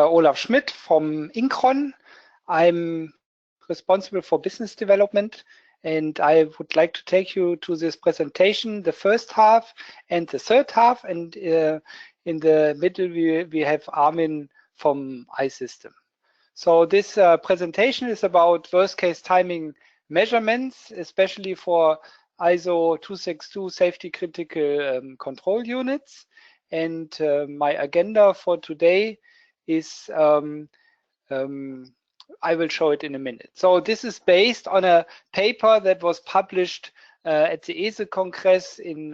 Olaf Schmidt from INCHRON. I'm responsible for business development, and I would like to take you to this presentation, the first half and the third half, and in the middle we have Armin from iSystem. So this presentation is about worst case timing measurements, especially for ISO 262 safety critical control units. And my agenda for today is I will show it in a minute. So this is based on a paper that was published at the ASIL Congress in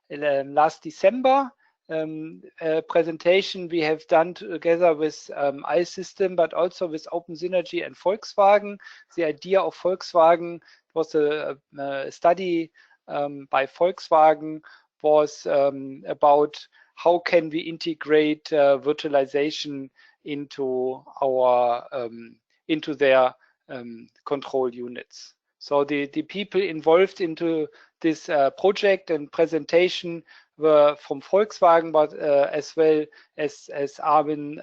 last December. A presentation we have done together with iSystem, but also with OpenSynergy and Volkswagen. The idea of Volkswagen was a study by Volkswagen was about how can we integrate virtualization into our into their control units. So the people involved into this project and presentation were from Volkswagen, but as well as Armin,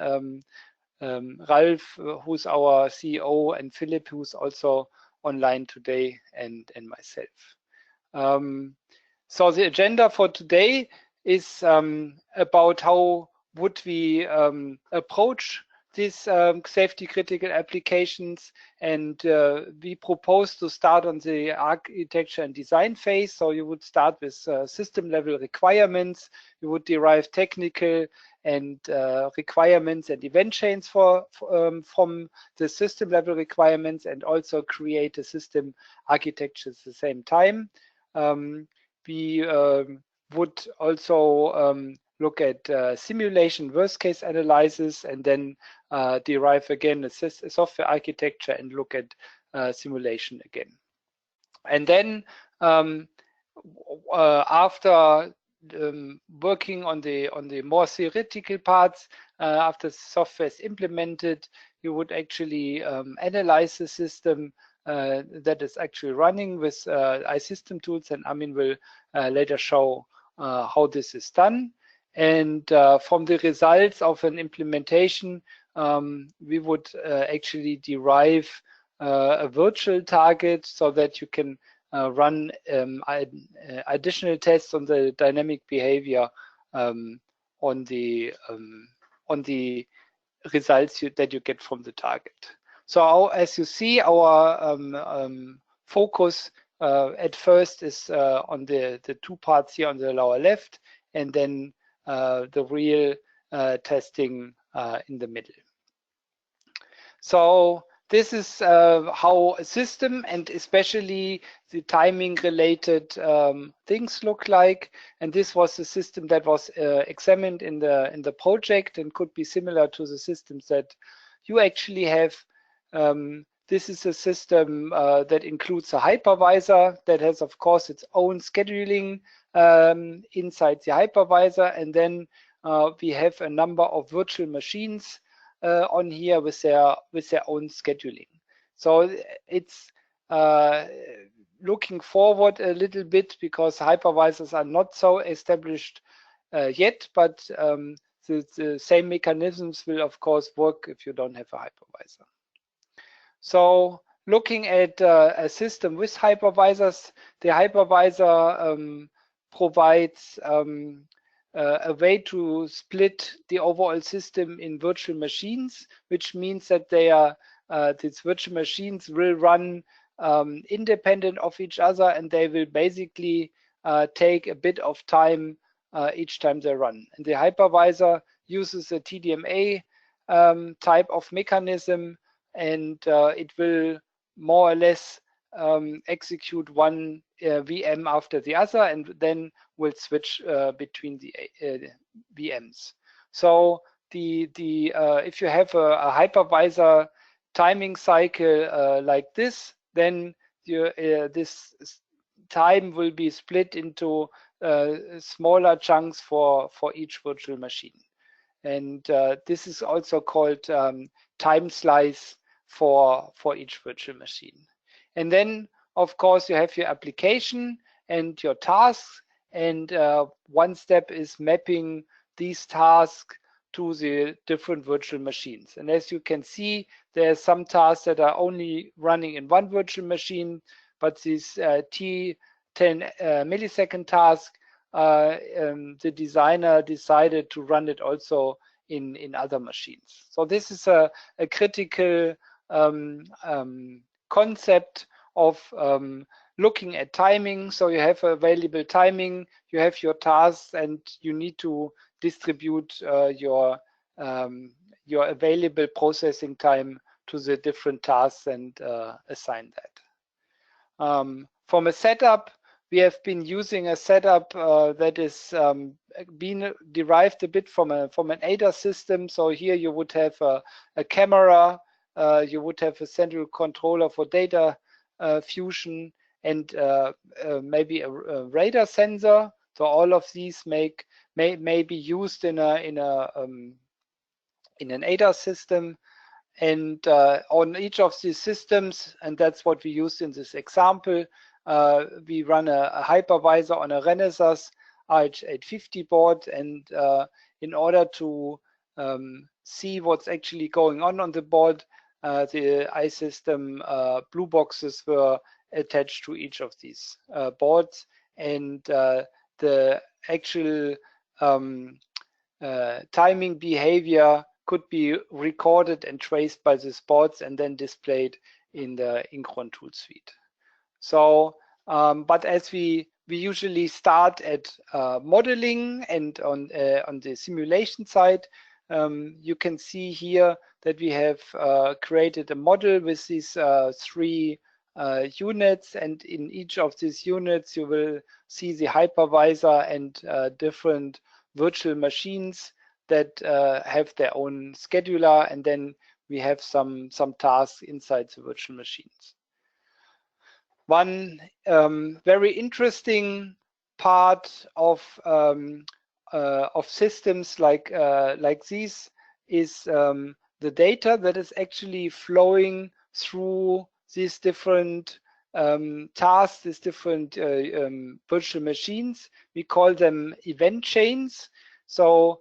Ralph, who's our CEO, and Philip, who's also online today, and myself. So the agenda for today is about how would we approach these safety critical applications, and we propose to start on the architecture and design phase. So you would start with system level requirements, you would derive technical and requirements and event chains from the system level requirements, and also create a system architecture at the same time. We would also look at simulation worst case analysis, and then derive again a software architecture and look at simulation again. And then after working on the more theoretical parts, after software is implemented, you would actually analyze the system that is actually running with iSystem tools, and Armin will later show how this is done. And from the results of an implementation, we would actually derive a virtual target so that you can run additional tests on the dynamic behavior on the results that you get from the target. So as you see, our focus at first is on the two parts here on the lower left, and then the real testing in the middle. So this is how a system, and especially the timing related things look like. And this was a system that was examined in the project and could be similar to the systems that you actually have. This is a system that includes a hypervisor that has, of course, its own scheduling inside the hypervisor, and then we have a number of virtual machines on here with their own scheduling. So it's looking forward a little bit, because hypervisors are not so established yet, but the same mechanisms will of course work if you don't have a hypervisor. So looking at a system with hypervisors, the hypervisor provides a way to split the overall system in virtual machines, which means that these virtual machines will run independent of each other, and they will basically take a bit of time each time they run. And the hypervisor uses a TDMA type of mechanism, and it will more or less execute one VM after the other, and then will switch between the VMs. So if you have a hypervisor timing cycle like this, then this time will be split into smaller chunks for each virtual machine. And this is also called time slice for each virtual machine. And then, of course, you have your application and your tasks, and one step is mapping these tasks to the different virtual machines. And as you can see, there are some tasks that are only running in one virtual machine, but this T10 millisecond task, the designer decided to run it also in other machines. So this is a critical concept of looking at timing. So you have available timing, you have your tasks, and you need to distribute your available processing time to the different tasks and assign that. From a setup, we have been using a setup that is being derived a bit from an ADAS system. So here you would have a camera, you would have a central controller for data fusion, and maybe a radar sensor. So all of these may be used in an ADAS system. And on each of these systems, and that's what we used in this example, we run a hypervisor on a Renesas RH850 board, and in order to see what's actually going on the board, the iSystem blue boxes were attached to each of these boards, and the actual timing behavior could be recorded and traced by the boards and then displayed in the INCHRON tool suite. So, but as we usually start at modeling, and on the simulation side, you can see here that we have created a model with these 3 units, and in each of these units you will see the hypervisor and different virtual machines that have their own scheduler, and then we have some tasks inside the virtual machines. One very interesting part of systems like these is the data that is actually flowing through these different tasks, these different virtual machines. We call them event chains. So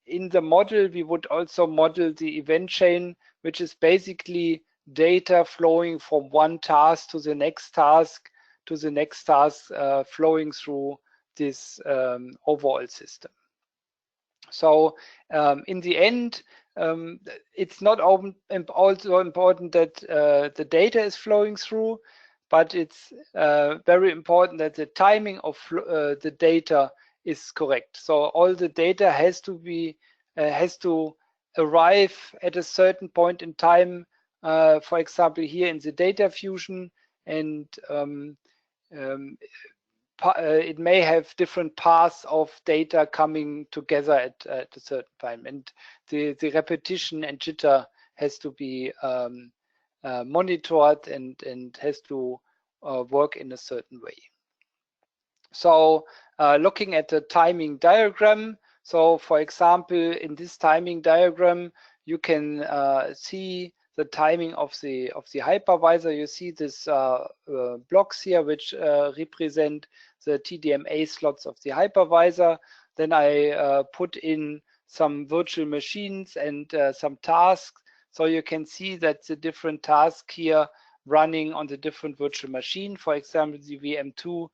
in the model, we would also model the event chain, which is basically data flowing from one task to the next task, flowing through this overall system. So in the end, it's not also important that the data is flowing through, but it's very important that the timing of the data is correct. So all the data has to arrive at a certain point in time, for example, here in the data fusion, and it may have different paths of data coming together at a certain time, and the repetition and jitter has to be monitored and has to work in a certain way. So looking at the timing diagram, so for example, in this timing diagram, you can see the timing of the hypervisor. You see this blocks here, which represent the TDMA slots of the hypervisor. Then I put in some virtual machines and some tasks. So you can see that the different tasks here running on the different virtual machine. For example, the VM2,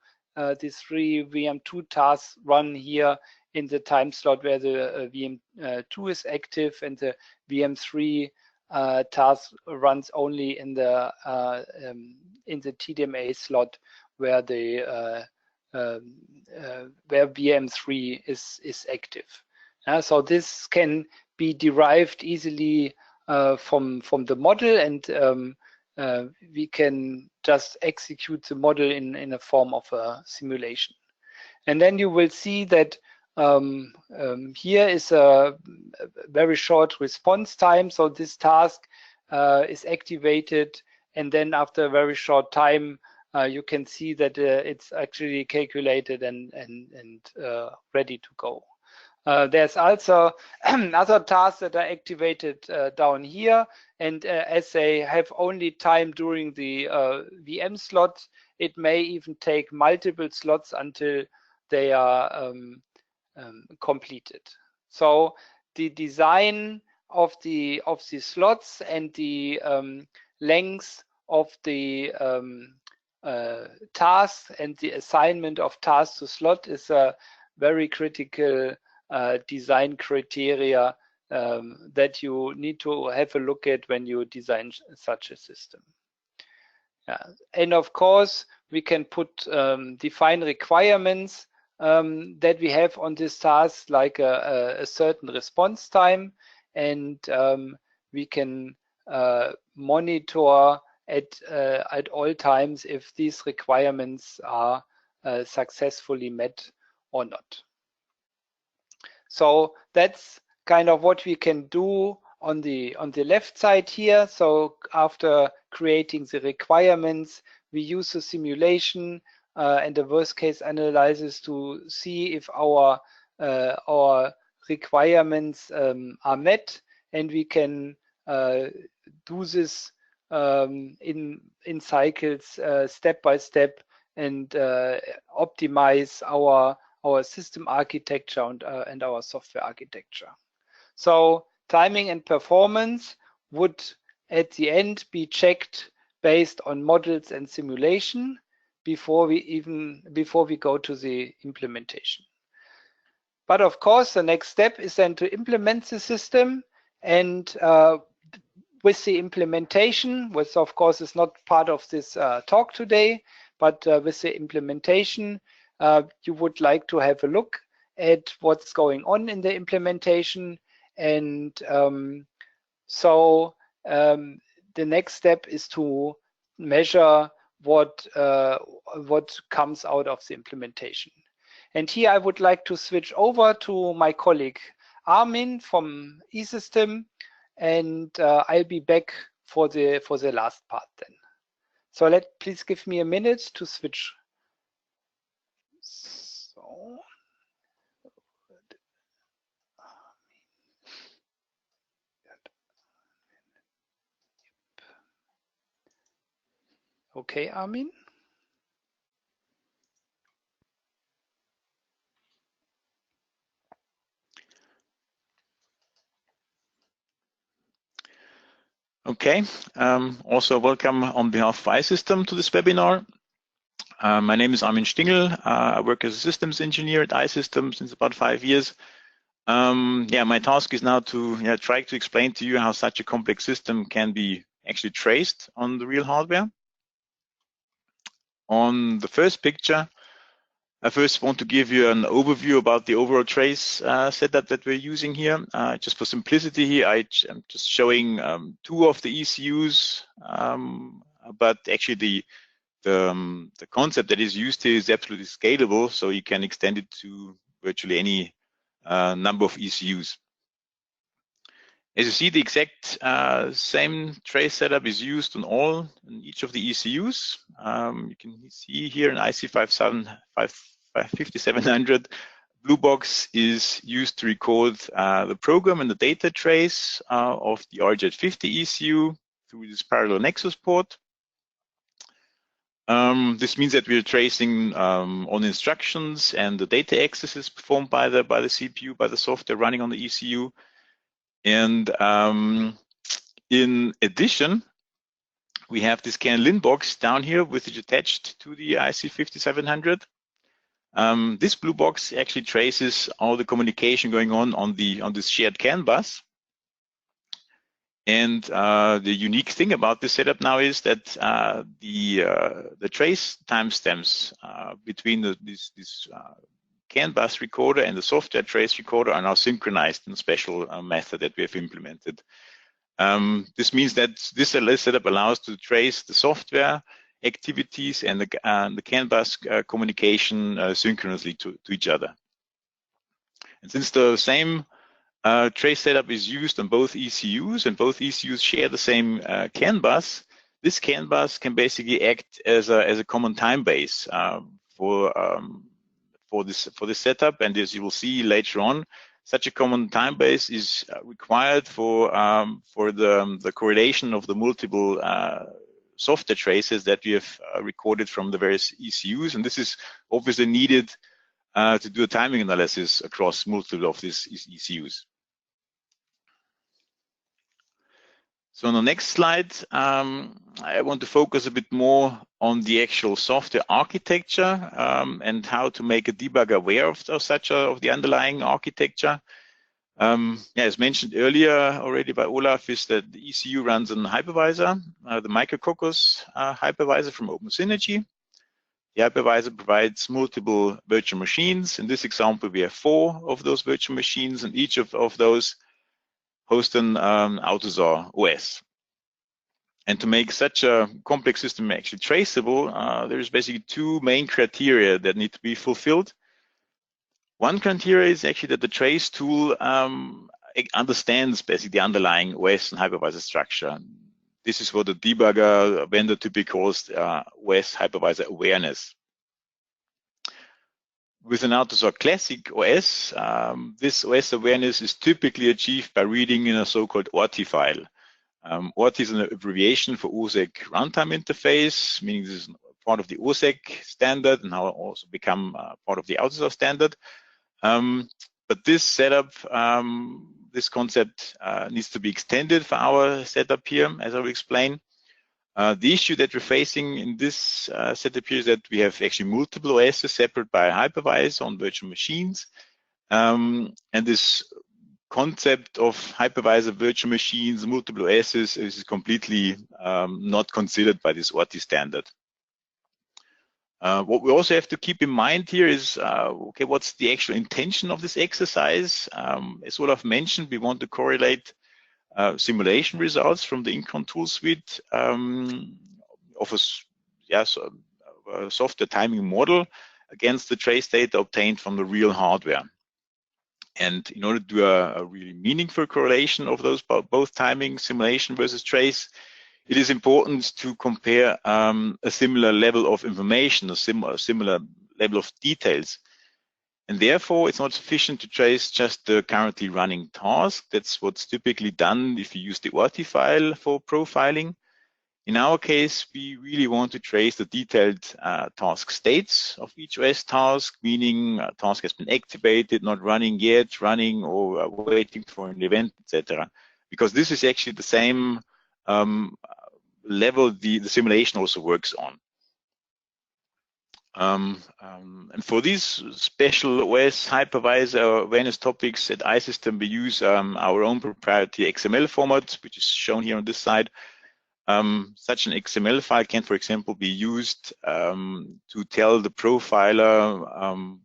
these 3 VM2 tasks run here in the time slot where the VM2 is active, and the VM3 task runs only in the TDMA slot where the where VM3 is active. So this can be derived easily from the model, and we can just execute the model in a form of a simulation. And then you will see that here is a very short response time. So this task is activated, and then after a very short time, you can see that it's actually calculated and ready to go. There's also other tasks that are activated down here, and as they have only time during the VM slot, it may even take multiple slots until they are completed. So design of the slots and the length of the tasks and the assignment of tasks to slot is a very critical design criteria that you need to have a look at when you design such a system. Yeah. And of course, we can put define requirements that we have on this task, like a certain response time, and we can monitor at all times if these requirements are successfully met or not. So that's kind of what we can do on the left side here. So after creating the requirements, we use the simulation and the worst case analysis to see if our requirements are met, and we can do this in cycles step by step and optimize our system architecture and our software architecture. So timing and performance would at the end be checked based on models and simulation before we go to the implementation. But of course, the next step is then to implement the system, and with the implementation, which of course is not part of this talk today, but with the implementation, you would like to have a look at what's going on in the implementation. And so the next step is to measure what comes out of the implementation. And here I would like to switch over to my colleague Armin from eSystem, and I'll be back for the last part then. So please give me a minute to switch. So. Okay, Armin. Okay, also welcome on behalf of iSystem to this webinar. My name is Armin Stingel. I work as a systems engineer at iSystem since about 5 years. My task is now to try to explain to you how such a complex system can be actually traced on the real hardware. On the first picture, I first want to give you an overview about the overall trace setup that we're using here. Just for simplicity here, I'm just showing 2 of the ECUs, but actually the concept that is used here is absolutely scalable, so you can extend it to virtually any number of ECUs. As you see, the exact same trace setup is used on each of the ECUs. You can see here an IC 5700 blue box is used to record the program and the data trace of the RJ50 ECU through this parallel Nexus port. This means that we're tracing on instructions and the data accesses performed by the CPU, by the software running on the ECU. And in addition, we have this CAN-LIN box down here, which is attached to the IC 5700. This blue box actually traces all the communication going on this shared CAN bus. And the unique thing about this setup now is that the trace timestamps between this CAN bus recorder and the software trace recorder are now synchronized in a special method that we have implemented. This means that this setup allows to trace the software activities and the CAN bus communication synchronously to each other. And since the same trace setup is used on both ECUs and both ECUs share the same CAN bus, this CAN bus can basically act as a common time base for this setup. And as you will see later on, such a common time base is required for the correlation of the multiple software traces that we have recorded from the various ECUs. And this is obviously needed to do a timing analysis across multiple of these ECUs. So on the next slide, I want to focus a bit more on the actual software architecture and how to make a debugger aware of the underlying architecture. As mentioned earlier already by Olaf, is that the ECU runs on Hypervisor, the micrococos hypervisor from OpenSynergy. The hypervisor provides multiple virtual machines. In this example, we have 4 of those virtual machines, and each of those host an AUTOSAR OS. And to make such a complex system actually traceable, there's basically 2 main criteria that need to be fulfilled. One criteria is actually that the trace tool understands basically the underlying OS and hypervisor structure. This is what the debugger vendor typically calls OS hypervisor awareness. With an AUTOSAR Classic OS, this OS awareness is typically achieved by reading in a so-called ORT file. ORT is an abbreviation for OSEC runtime interface, meaning this is part of the OSEC standard and now also become part of the AUTOSAR standard. But this setup, this concept needs to be extended for our setup here, as I will explain. The issue that we're facing in this setup here is that we have actually multiple OSs separate by hypervisor on virtual machines. And this concept of hypervisor virtual machines, multiple OSs, is completely not considered by this ORT standard. What we also have to keep in mind here is, okay, what's the actual intention of this exercise? As Olaf mentioned, we want to correlate simulation results from the INCHRON tool suite of a software timing model against the trace data obtained from the real hardware. And in order to do a really meaningful correlation of those both timing, simulation versus trace, it is important to compare a similar level of information, a similar level of details. And therefore, it's not sufficient to trace just the currently running task. That's what's typically done if you use the ORT file for profiling. In our case, we really want to trace the detailed task states of each OS task, meaning a task has been activated, not running yet, running, or waiting for an event, etc. Because this is actually the same level the simulation also works on. And for these special OS hypervisor awareness topics at iSystem, we use our own proprietary XML format, which is shown here on this side. Such an XML file can, for example, be used to tell the profiler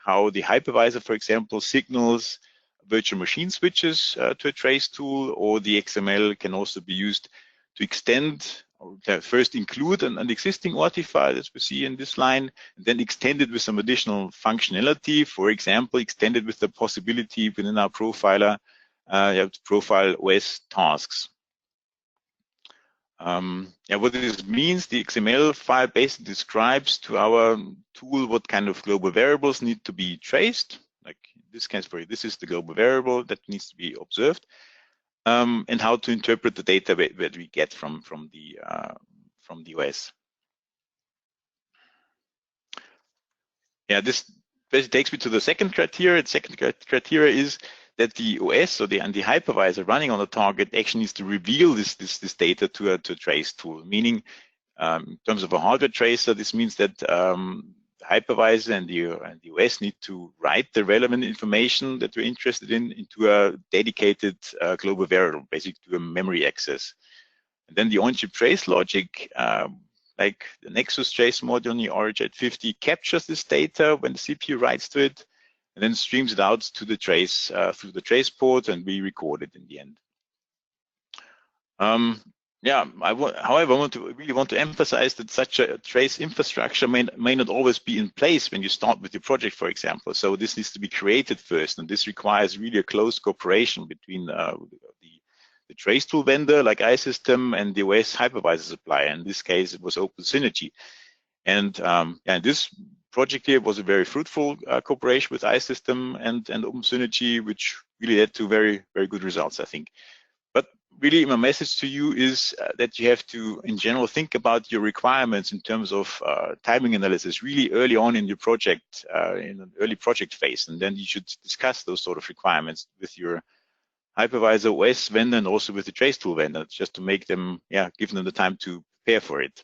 how the hypervisor, for example, signals virtual machine switches to a trace tool, or the XML can also be used to extend or first include an existing ORT file, as we see in this line, and then extend it with some additional functionality. For example, extended with the possibility within our profiler to profile OS tasks. What this means, the XML file basically describes to our tool what kind of global variables need to be traced. Like in this case, this is the global variable that needs to be observed. And how to interpret the data that we get from the OS. This basically takes me to the second criteria. The second criteria is that the OS or the hypervisor running on the target actually needs to reveal this data to a trace tool. Meaning, in terms of a hardware tracer, this means that hypervisor and the OS need to write the relevant information that we're interested in into a dedicated global variable, basically to a memory access. And then the on-chip trace logic, like the Nexus trace module on the RH850, captures this data when the CPU writes to it, and then streams it out to the trace through the trace port, and we record it in the end. However, I really want to emphasize that such a trace infrastructure may not always be in place when you start with your project, for example. So this needs to be created first, and this requires really a close cooperation between the trace tool vendor like iSystem and the OS hypervisor supplier. In this case, it was OpenSynergy. And this project here was a very fruitful cooperation with iSystem and OpenSynergy, which really led to very, very good results, I think. But really, my message to you is that you have to, in general, think about your requirements in terms of timing analysis really early on in your project, in an early project phase, and then you should discuss those sort of requirements with your hypervisor OS vendor and also with the trace tool vendor, just to make them, give them the time to prepare for it.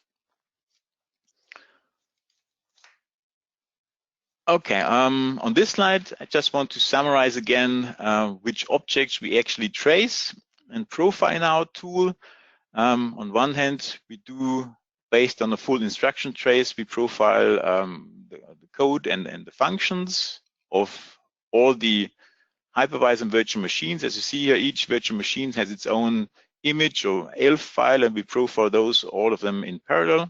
Okay, on this slide, I just want to summarize again which objects we actually trace and profile in our tool. On one hand, we do, based on a full instruction trace, we profile the code and the functions of all the hypervisor and virtual machines. As you see here, each virtual machine has its own image or ELF file, and we profile those, all of them in parallel.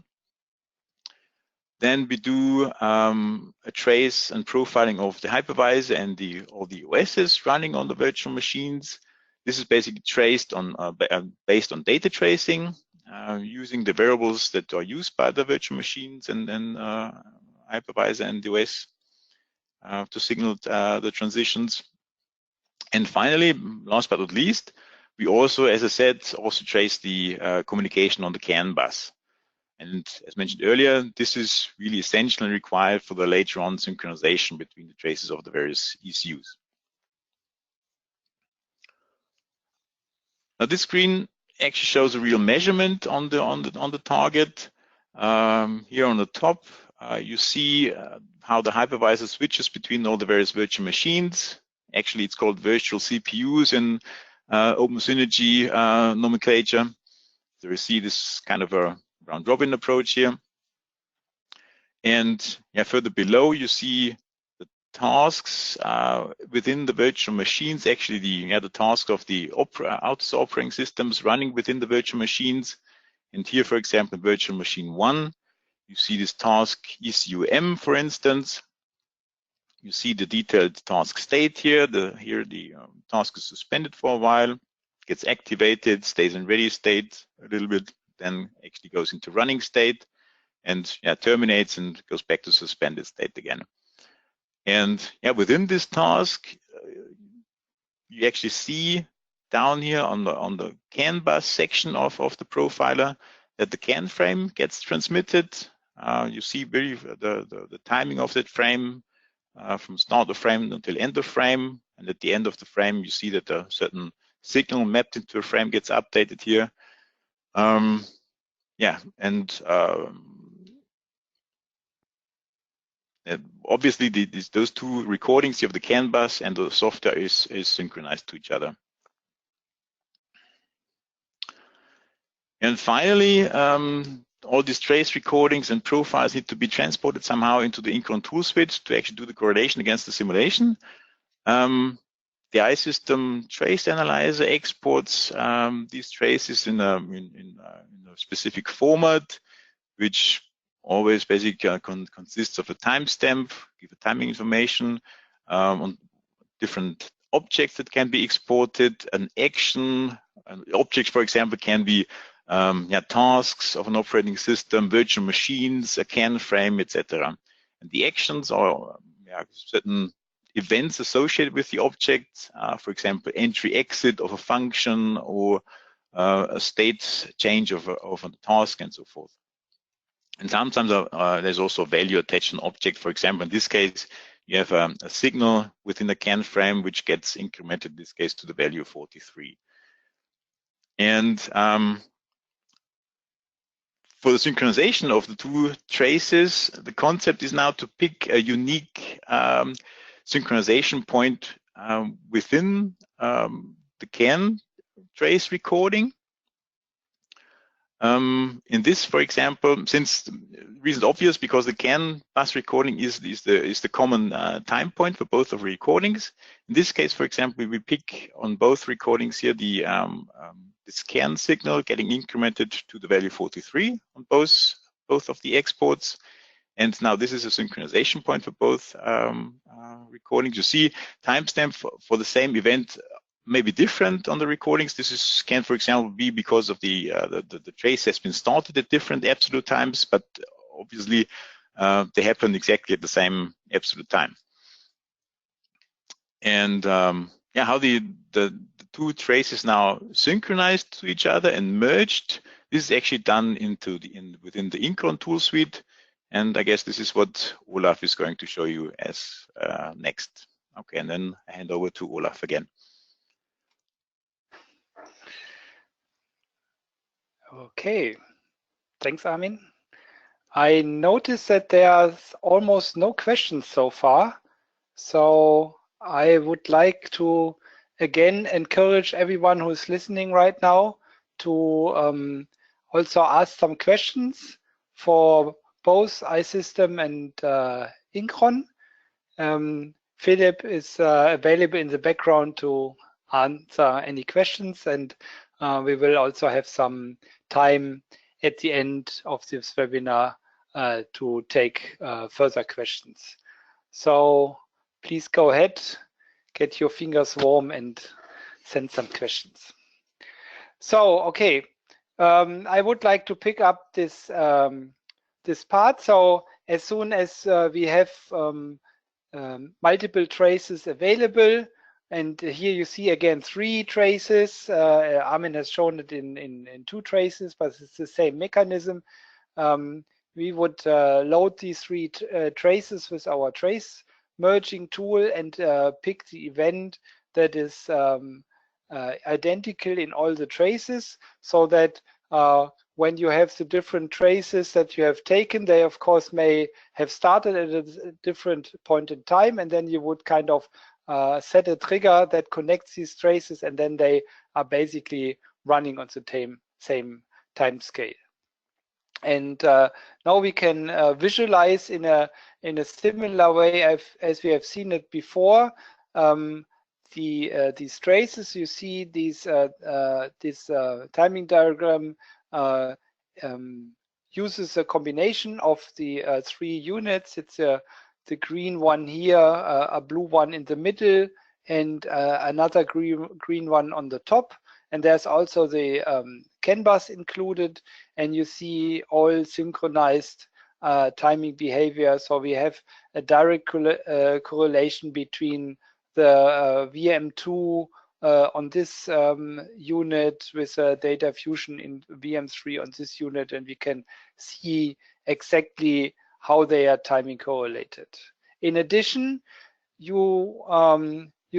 Then we do a trace and profiling of the hypervisor and all the OSs running on the virtual machines. This is basically traced on based on data tracing, using the variables that are used by the virtual machines and hypervisor and the OS to signal the transitions. And finally, last but not least, we also, as I said, also trace the communication on the CAN bus. And as mentioned earlier, this is really essential and required for the later on synchronization between the traces of the various ECUs. Now this screen actually shows a real measurement on the target. Here on the top, you see how the hypervisor switches between all the various virtual machines. Actually, it's called virtual CPUs in OpenSynergy nomenclature. So you see this kind of a round robin approach here. And further below, you see the tasks within the virtual machines, actually the task of the AUTOSAR operating systems running within the virtual machines. And here, for example, virtual machine 1, you see this task ECUM, for instance. You see the detailed task state here. The task is suspended for a while, gets activated, stays in ready state a little bit, then actually goes into running state, and terminates and goes back to suspended state again. And within this task, you actually see down here on the CAN bus section of the profiler that the CAN frame gets transmitted. You see the timing of that frame from start of frame until end of frame, and at the end of the frame, you see that a certain signal mapped into a frame gets updated here. Obviously, those two recordings of the CAN bus and the software is synchronized to each other. And finally, all these trace recordings and profiles need to be transported somehow into the INCHRON tool suite to actually do the correlation against the simulation. The iSystem trace analyzer exports these traces in a specific format, which always basically consists of a timestamp, give a timing information on different objects that can be exported, an action. An object, for example, can be tasks of an operating system, virtual machines, a CAN frame, etc. And the actions are certain events associated with the object, for example, entry-exit of a function or a state change of a task and so forth. And sometimes there's also a value attached to an object. For example, in this case, you have a signal within the CAN frame which gets incremented, in this case, to the value of 43. And for the synchronization of the two traces, the concept is now to pick a unique synchronization point within the CAN trace recording. In this, for example, since the reason is obvious, because the CAN bus recording is the common time point for both of the recordings. In this case, for example, we pick on both recordings here the CAN signal getting incremented to the value 43 on both of the exports. And now this is a synchronization point for both recordings. You see timestamp for the same event may be different on the recordings. This can, for example, be because of the trace has been started at different absolute times, but obviously they happen exactly at the same absolute time. And how the two traces now synchronized to each other and merged. This is actually done within the INCHRON tool suite. And I guess this is what Olaf is going to show you as next. Okay, and then I hand over to Olaf again. Okay, thanks, Armin. I noticed that there's almost no questions so far. So I would like to again encourage everyone who is listening right now to also ask some questions for both iSystem and INCHRON. Philip is available in the background to answer any questions, and we will also have some time at the end of this webinar to take further questions. So please go ahead, get your fingers warm and send some questions. So, okay, I would like to pick up this this part. So as soon as we have multiple traces available, and here you see again 3 traces. Armin has shown it in 2 traces, but it's the same mechanism. We would load these 3 traces with our trace merging tool and pick the event that is identical in all the traces, so that when you have the different traces that you have taken, they of course may have started at a different point in time, and then you would kind of set a trigger that connects these traces, and then they are basically running on the same time scale. And now we can visualize in a similar way as we have seen it before. These traces, you see this timing diagram uses a combination of the 3 units. It's the green one here, a blue one in the middle, and another green one on the top. And there's also the CAN bus included, and you see all synchronized timing behavior. So we have a direct correlation between the VM2 on this unit with data fusion in VM3 on this unit, and we can see exactly how they are timing correlated. In addition, you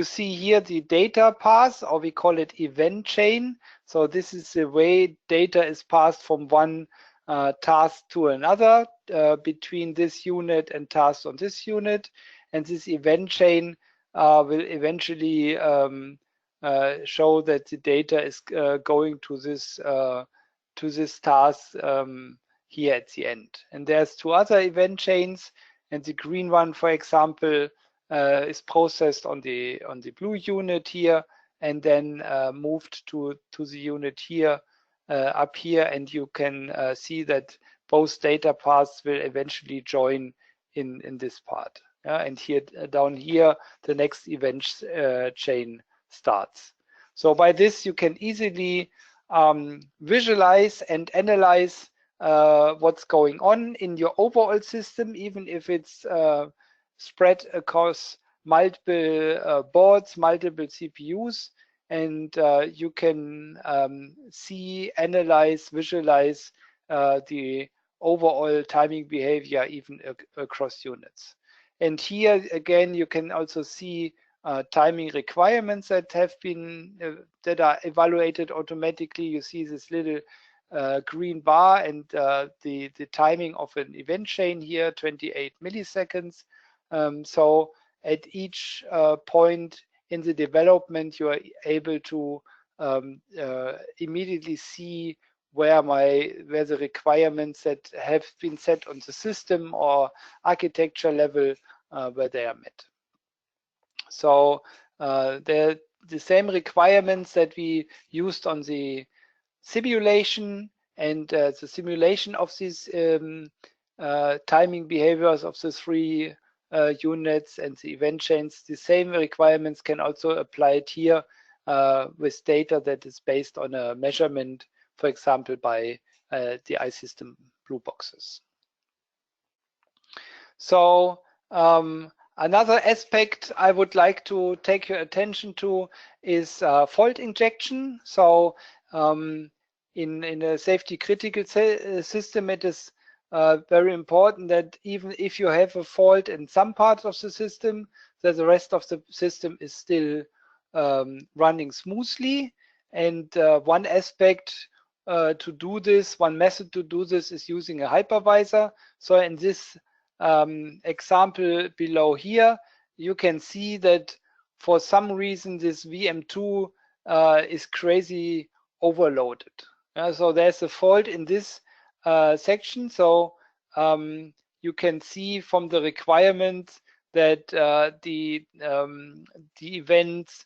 see here the data path, or we call it event chain. So this is the way data is passed from one task to another between this unit and tasks on this unit. And this event chain will eventually show that the data is going to this task here at the end. And there's 2 other event chains, and the green one, for example, is processed on the blue unit here, and then moved to the unit here up here, and you can see that both data paths will eventually join in this part. And here down here, the next event chain starts. So by this, you can easily visualize and analyze what's going on in your overall system, even if it's spread across multiple boards, multiple CPUs, and you can see, analyze, visualize the overall timing behavior even across units. And here again, you can also see timing requirements that have been that are evaluated automatically. You see this little green bar and the timing of an event chain here, 28 milliseconds. So at each point in the development, you are able to immediately see where the requirements that have been set on the system or architecture level where they are met. So they're the same requirements that we used on the simulation, and the simulation of these timing behaviors of the 3 units and the event chains. The same requirements can also apply here with data that is based on a measurement, for example, by the iSystem blue boxes. So another aspect I would like to take your attention to is fault injection. So in a safety critical system, it is very important that even if you have a fault in some parts of the system, that the rest of the system is still running smoothly. And one aspect to do this. One method to do this is using a hypervisor. So in this example below here, you can see that for some reason this VM2 is crazy overloaded. So there's a fault in this section. So you can see from the requirements that the events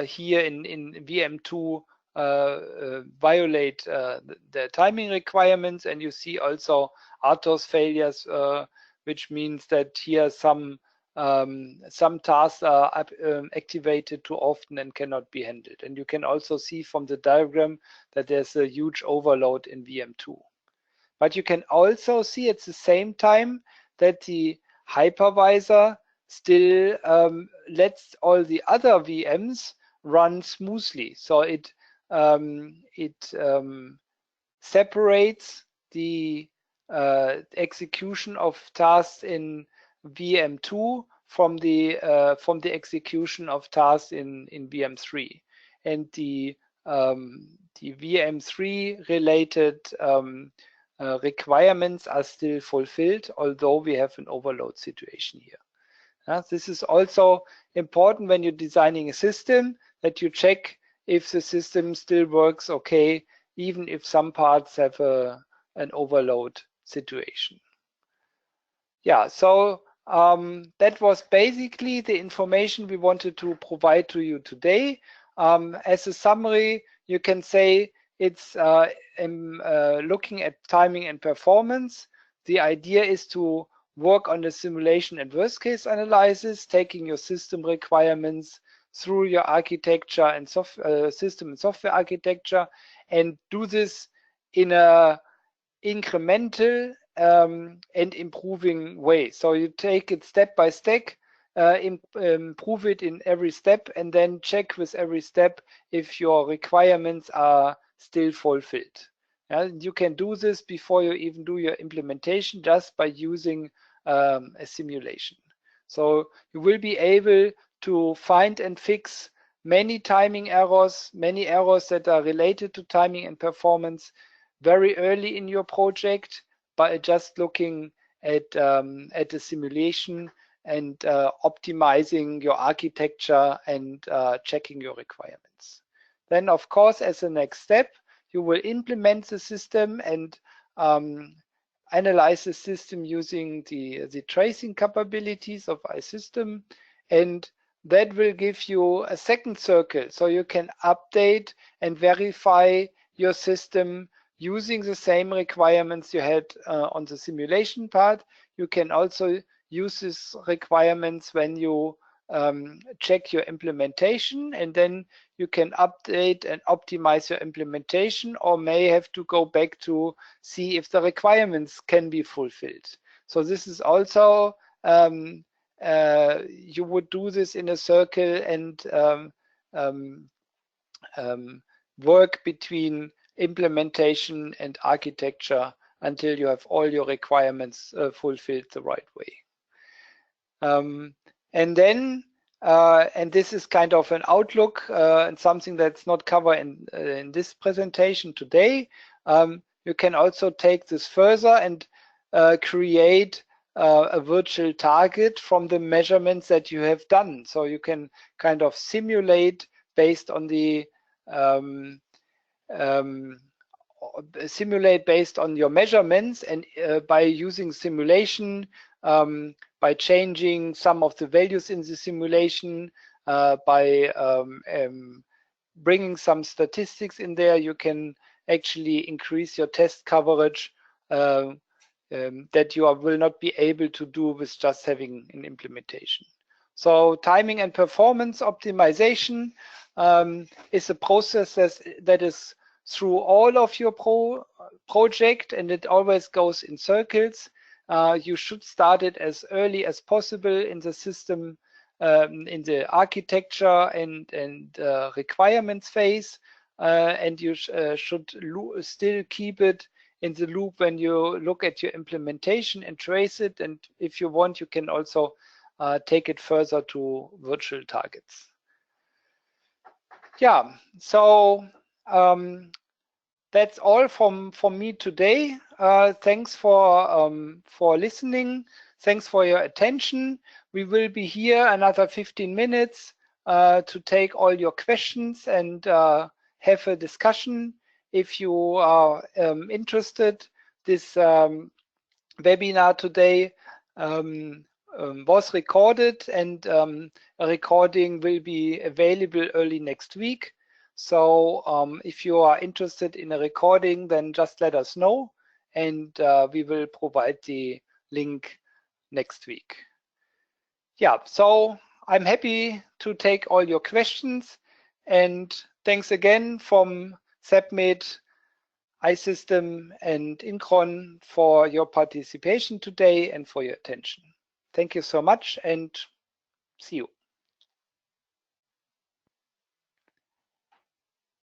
here in VM2 violate the timing requirements, and you see also AUTOS failures, which means that here some tasks are activated too often and cannot be handled. And you can also see from the diagram that there's a huge overload in VM2. But you can also see at the same time that the hypervisor still lets all the other VMs run smoothly. So it separates the execution of tasks in VM2 from the execution of tasks in VM3, and the VM3 related requirements are still fulfilled, although we have an overload situation here. This is also important when you're designing a system, that you check if the system still works okay, even if some parts have an overload situation. Yeah, so that was basically the information we wanted to provide to you today. As a summary, you can say it's looking at timing and performance. The idea is to work on the simulation and worst case analysis, taking your system requirements through your architecture and system and software architecture, and do this in a incremental and improving way. So you take it step by step, improve it in every step, and then check with every step if your requirements are still fulfilled. You can do this before you even do your implementation, just by using a simulation. So you will be able to find and fix many timing errors, many errors that are related to timing and performance very early in your project by just looking at the simulation and optimizing your architecture and checking your requirements. Then, of course, as a next step, you will implement the system and analyze the system using the tracing capabilities of iSystem, and that will give you a second circle, so you can update and verify your system using the same requirements you had on the simulation part. You can also use these requirements when you check your implementation, and then you can update and optimize your implementation, or may have to go back to see if the requirements can be fulfilled. So this is also, you would do this in a circle and work between implementation and architecture until you have all your requirements fulfilled the right way. And then, and this is kind of an outlook and something that's not covered in this presentation today. You can also take this further and create a virtual target from the measurements that you have done. So you can kind of simulate based on the simulate based on your measurements, and by using simulation, by changing some of the values in the simulation, by bringing some statistics in there, you can actually increase your test coverage that you will not be able to do with just having an implementation. So timing and performance optimization is a process that is through all of your project, and it always goes in circles. You should start it as early as possible in the system, in the architecture and requirements phase, and you should still keep it in the loop when you look at your implementation and trace it. And if you want, you can also take it further to virtual targets. Yeah, so that's all from me today. Thanks for listening. Thanks for your attention. We will be here another 15 minutes to take all your questions and have a discussion. If you are interested, this webinar today was recorded, and a recording will be available early next week. So if you are interested in a recording, then just let us know, and we will provide the link next week. Yeah, so I'm happy to take all your questions, and thanks again from sepp.med, iSystem and INCHRON for your participation today and for your attention. Thank you so much, and see you.